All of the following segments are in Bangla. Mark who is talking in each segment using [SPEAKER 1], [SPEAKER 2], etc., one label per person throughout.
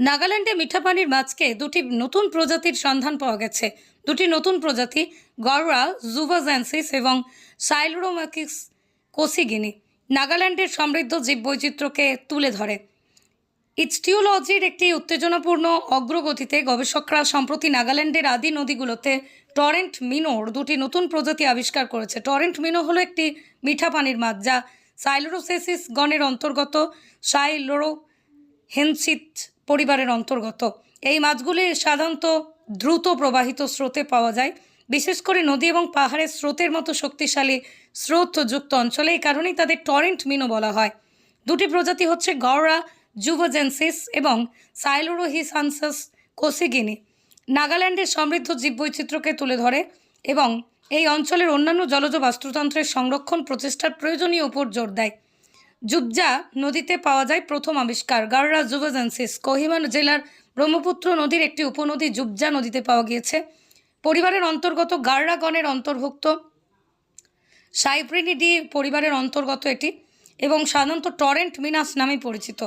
[SPEAKER 1] নাগাল্যান্ডে মিঠা পানির মাছকে দুটি নতুন প্রজাতির সন্ধান পাওয়া গেছে। দুটি নতুন প্রজাতি গররা জুভাজেন্সিস এবং সাইলোরোমাকিস কোসিগিনি নাগাল্যান্ডের সমৃদ্ধ জীববৈচিত্র্যকে তুলে ধরে। ইচটিওলজির একটি উত্তেজনাপূর্ণ অগ্রগতিতে গবেষকরা সম্প্রতি নাগাল্যান্ডের আদি নদীগুলোতে টরেন্ট মিনোর দুটি নতুন প্রজাতি আবিষ্কার করেছে। টরেন্ট মিনো হলো একটি মিঠা পানির মাছ যা সাইলোরোসেসিস গণের অন্তর্গত সাইলোরোহেনসিস পরিবারের অন্তর্গত। এই মাছগুলি সাধারণত দ্রুত প্রবাহিত স্রোতে পাওয়া যায়, বিশেষ করে নদী এবং পাহাড়ের স্রোতের মতো শক্তিশালী স্রোতযুক্ত অঞ্চলে। এই কারণেই তাদের টরেন্ট মিনো বলা হয়। দুটি প্রজাতি হচ্ছে গররা জুভাজেন্সিস এবং সাইলোরোহিসানসাস কোসিগিনি। নাগাল্যান্ডের সমৃদ্ধ জীববৈচিত্র্যকে তুলে ধরে এবং এই অঞ্চলের অন্যান্য জলজ বাস্তুতন্ত্রের সংরক্ষণ প্রচেষ্টার প্রয়োজনীয় উপর জোর দেয়। জুবজা নদীতে পাওয়া যায় প্রথম আবিষ্কার। গাররা জুভাজেন্সিস কোহিমা জেলার ব্রহ্মপুত্র নদীর একটি উপনদী জুবজা নদীতে পাওয়া গিয়েছে। পরিবারের অন্তর্গত গাররা গণের অন্তর্ভুক্ত সাইপ্রিনিডি পরিবারের অন্তর্গত এটি এবং সাধারণত টরেন্ট মিনাস নামে পরিচিত।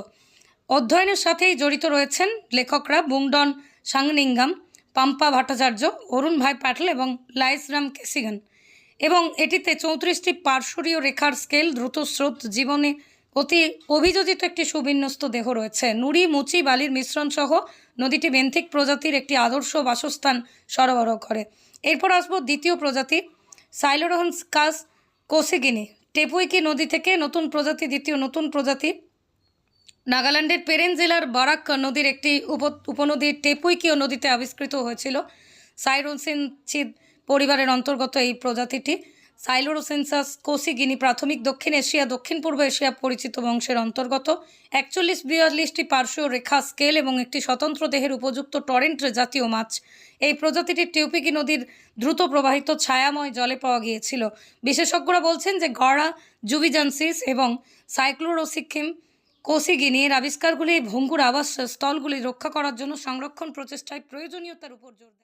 [SPEAKER 1] অধ্যয়নের সাথেই জড়িত রয়েছেন লেখকরা বুংডন সাংনিঙ্গাম, পাম্পা ভট্টাচার্য, অরুণ ভাই পাটল এবং লাইসরাম কেসিগান। এবং এটিতে 34টি পার্শ্বরীয় রেখার স্কেল, দ্রুত স্রোত, জীবনে অতি অভিযোজিত একটি সুবিন্যস্ত দেহ রয়েছে। নুড়ি, মুচি, বালির মিশ্রণ সহ নদীটি বেন্থিক প্রজাতির একটি আদর্শ বাসস্থান সরবরাহ করে। এরপর আসবো দ্বিতীয় প্রজাতি সাইলোরোহেনসিস কোসিগিনি। টেপুইকি নদী থেকে নতুন প্রজাতি। দ্বিতীয় নতুন প্রজাতি নাগাল্যান্ডের পেরেন জেলার বারাক নদীর একটি উপনদী টেপুইকিও নদীতে আবিষ্কৃত হয়েছিল। সাইরোসেনচিদ পরিবারের অন্তর্গত এই প্রজাতিটি সাইলোরোসেন্সাস কোসিগিনি প্রাথমিক দক্ষিণ এশিয়া, দক্ষিণ পূর্ব এশিয়া পরিচিত বংশের অন্তর্গত। 41-42টি পার্শ্বীয় রেখা, স্কেল এবং একটি স্বতন্ত্র দেহের উপযুক্ত টরেন্ট জাতীয় মাছ। এই প্রজাতিটি টেপুইকি নদীর দ্রুত প্রবাহিত ছায়াময় জলে পাওয়া গিয়েছিল। বিশেষজ্ঞরা বলছেন যে গররা জুভিজান্সিস এবং সাইক্লোরোসিকিম কোসিগিনি এর আবিষ্কারগুলি ভঙ্গুর আবাস স্থলগুলি রক্ষা করার জন্য সংরক্ষণ প্রচেষ্টায় প্রয়োজনীয়তার উপর জোর দেয়।